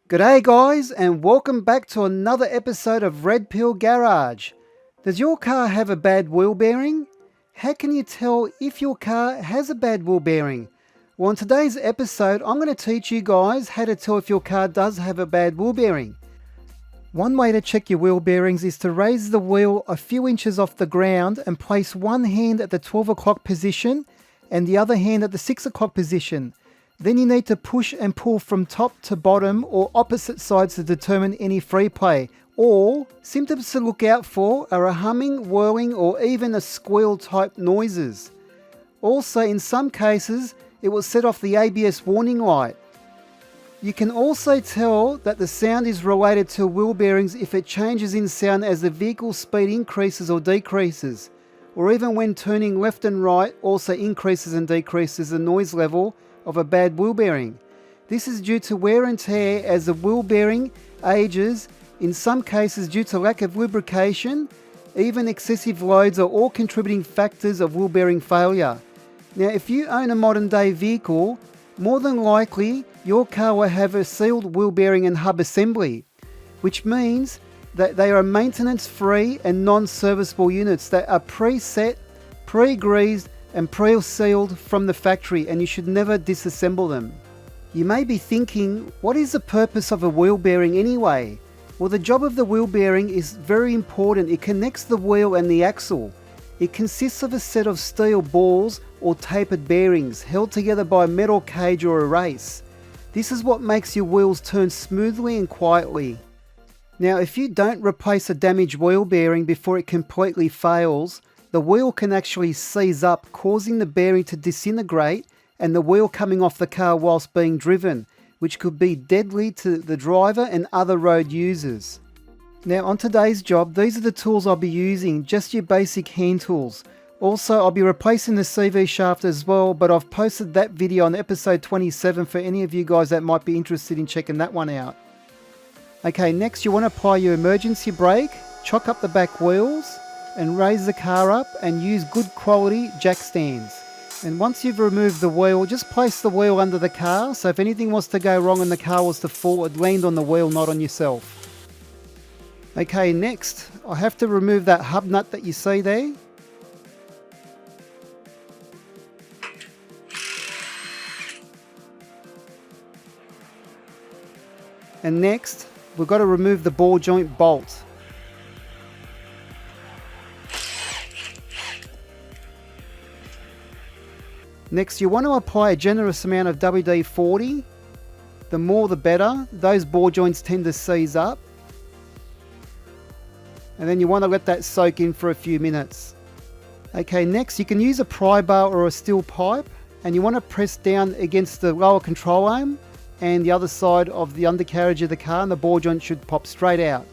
G'day guys and welcome back to another episode of Red Pill Garage. Does your car have a bad wheel bearing? How can you tell if your car has a bad wheel bearing? Well, in today's episode I'm going to teach you guys how to tell if your car does have a bad wheel bearing. One way to check your wheel bearings is to raise the wheel a few inches off the ground and place one hand at the 12 o'clock position and the other hand at the 6 o'clock position. Then you need to push and pull from top to bottom or opposite sides to determine any free play. Or symptoms to look out for are a humming, whirling or even a squeal type noises. Also in some cases it will set off the ABS warning light. You can also tell that the sound is related to wheel bearings if it changes in sound as the vehicle speed increases or decreases, or even when turning left and right also increases and decreases the noise level of a bad wheel bearing. This is due to wear and tear as the wheel bearing ages, in some cases due to lack of lubrication. Even excessive loads are all contributing factors of wheel bearing failure. Now if you own a modern day vehicle, more than likely your car will have a sealed wheel bearing and hub assembly, which means that they are maintenance free and non-serviceable units that are preset, pre-greased and pre-sealed from the factory, and you should never disassemble them. You may be thinking, what is the purpose of a wheel bearing anyway? Well, the job of the wheel bearing is very important. It connects the wheel and the axle. It consists of a set of steel balls or tapered bearings held together by a metal cage or a race. This is what makes your wheels turn smoothly and quietly. Now, if you don't replace a damaged wheel bearing before it completely fails, the wheel can actually seize up, causing the bearing to disintegrate and the wheel coming off the car whilst being driven, which could be deadly to the driver and other road users. Now on today's job, these are the tools I'll be using, just your basic hand tools. Also, I'll be replacing the CV shaft as well, but I've posted that video on episode 27 for any of you guys that might be interested in checking that one out. Okay, next you want to apply your emergency brake, chock up the back wheels, and raise the car up and use good quality jack stands. And once you've removed the wheel, just place the wheel under the car, so if anything was to go wrong and the car was to fall, it leaned on the wheel, not on yourself. Okay, next I have to remove that hub nut that you see there. And next we've got to remove the ball joint bolt. Next, you want to apply a generous amount of WD-40. The more the better. Those ball joints tend to seize up. And then you want to let that soak in for a few minutes. Okay, next you can use a pry bar or a steel pipe, and you want to press down against the lower control arm and the other side of the undercarriage of the car, and the ball joint should pop straight out.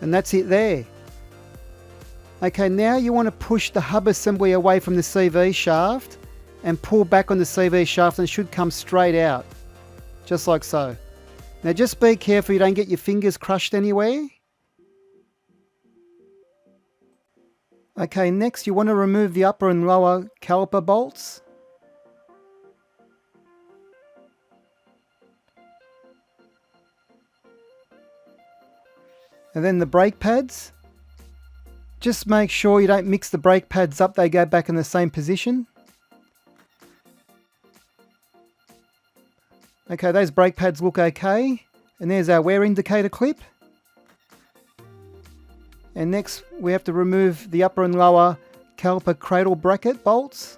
And that's it there. Okay, now you want to push the hub assembly away from the CV shaft and pull back on the CV shaft, and it should come straight out, just like so. Now just be careful you don't get your fingers crushed anywhere. Okay, next you want to remove the upper and lower caliper bolts. And then the brake pads. Just make sure you don't mix the brake pads up, they go back in the same position. Okay, those brake pads look okay. And there's our wear indicator clip. And next we have to remove the upper and lower caliper cradle bracket bolts.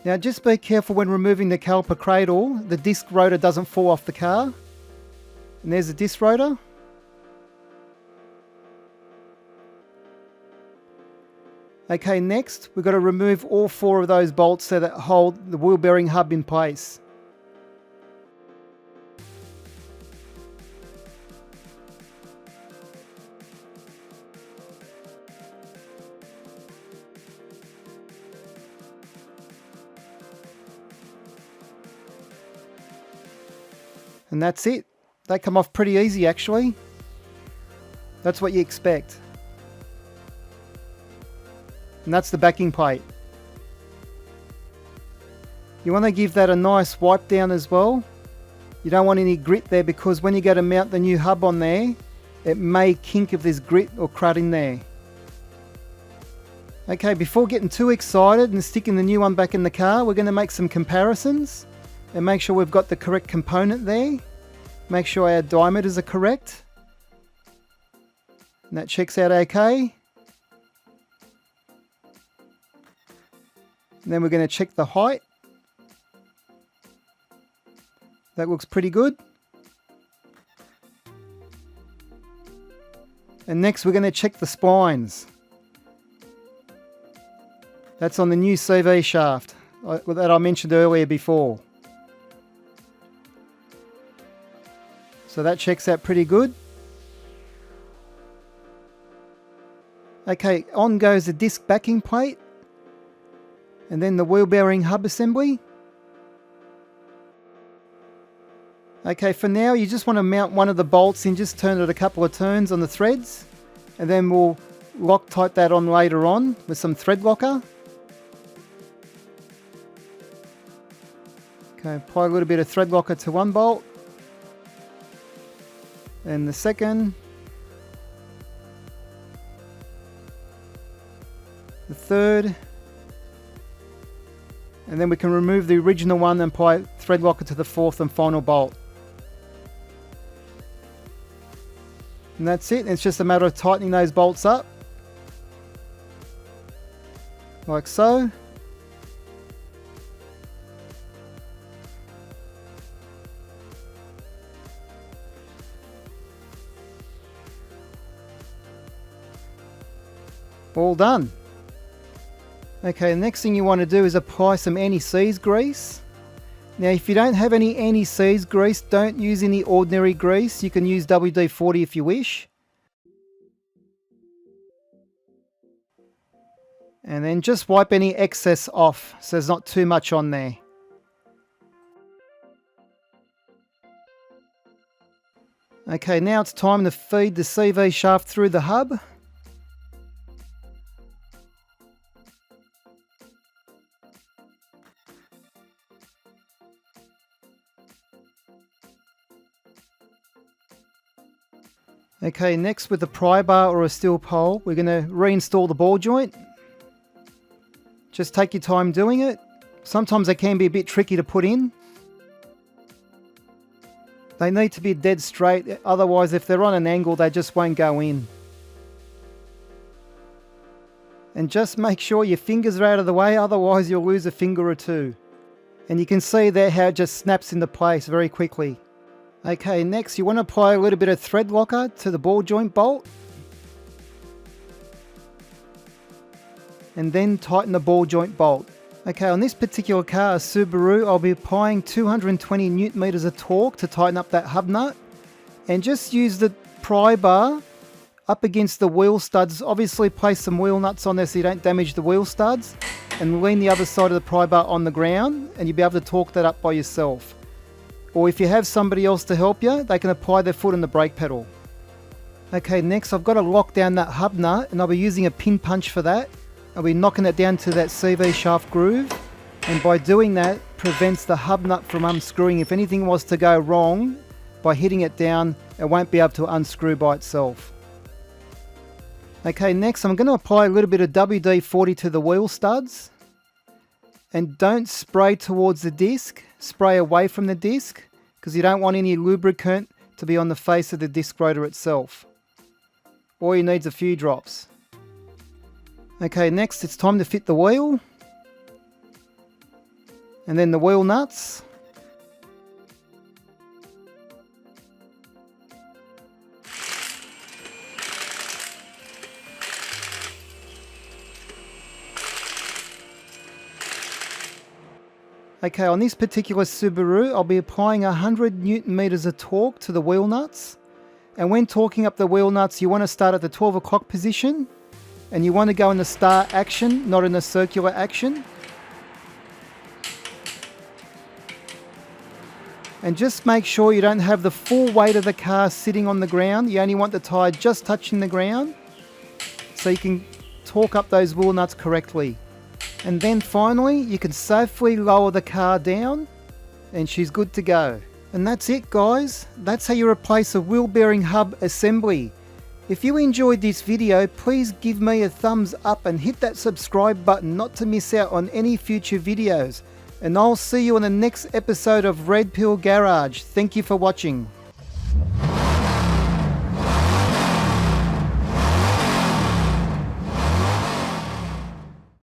Now just be careful when removing the caliper cradle, the disc rotor doesn't fall off the car. And there's the disc rotor. Okay, next we've got to remove all four of those bolts so that hold the wheel bearing hub in place. And that's it. They come off pretty easy actually. That's what you expect. And that's the backing plate. You want to give that a nice wipe down as well. You don't want any grit there, because when you go to mount the new hub on there, it may kink if there's grit or crud in there. Okay, before getting too excited and sticking the new one back in the car, we're going to make some comparisons and make sure we've got the correct component there. Make sure our diameters are correct. And that checks out okay. And then we're going to check the height. That looks pretty good. And next we're going to check the spines. That's on the new CV shaft that I mentioned earlier before. So that checks out pretty good. Okay, on goes the disc backing plate. And then the wheel bearing hub assembly. Okay, for now you just want to mount one of the bolts and just turn it a couple of turns on the threads, and then we'll Loctite that on later on with some thread locker. Okay, apply a little bit of thread locker to one bolt, and the second, the third, and then we can remove the original one and apply thread locker to the fourth and final bolt. And that's it. It's just a matter of tightening those bolts up. Like so. All done. Okay, the next thing you want to do is apply some anti-seize grease. Now if you don't have any anti-seize grease, don't use any ordinary grease. You can use WD-40 if you wish. And then just wipe any excess off so there's not too much on there. Okay, now it's time to feed the CV shaft through the hub. Okay, next with a pry bar or a steel pole, we're going to reinstall the ball joint. Just take your time doing it. Sometimes they can be a bit tricky to put in. They need to be dead straight, otherwise if they're on an angle they just won't go in. And just make sure your fingers are out of the way, otherwise you'll lose a finger or two. And you can see there how it just snaps into place very quickly. Okay, next you want to apply a little bit of thread locker to the ball joint bolt. And then tighten the ball joint bolt. Okay, on this particular car, Subaru, I'll be applying 220 Newton meters of torque to tighten up that hub nut. And just use the pry bar up against the wheel studs. Obviously place some wheel nuts on there so you don't damage the wheel studs. And lean the other side of the pry bar on the ground and you'll be able to torque that up by yourself. Or if you have somebody else to help you, they can apply their foot on the brake pedal. Okay, next I've got to lock down that hub nut and I'll be using a pin punch for that. I'll be knocking it down to that CV shaft groove, and by doing that prevents the hub nut from unscrewing. If anything was to go wrong, by hitting it down, it won't be able to unscrew by itself. Okay, next I'm going to apply a little bit of WD-40 to the wheel studs. And don't spray towards the disc, spray away from the disc, because you don't want any lubricant to be on the face of the disc rotor itself. All you need is a few drops. Okay, next it's time to fit the wheel. And then the wheel nuts. Okay, on this particular Subaru, I'll be applying 100 Newton meters of torque to the wheel nuts. And when torquing up the wheel nuts, you want to start at the 12 o'clock position. And you want to go in the star action, not in the circular action. And just make sure you don't have the full weight of the car sitting on the ground. You only want the tyre just touching the ground so you can torque up those wheel nuts correctly. And then finally, you can safely lower the car down and she's good to go. And that's it, guys. That's how you replace a wheel bearing hub assembly. If you enjoyed this video, please give me a thumbs up and hit that subscribe button not to miss out on any future videos. And I'll see you on the next episode of Red Pill Garage. Thank you for watching.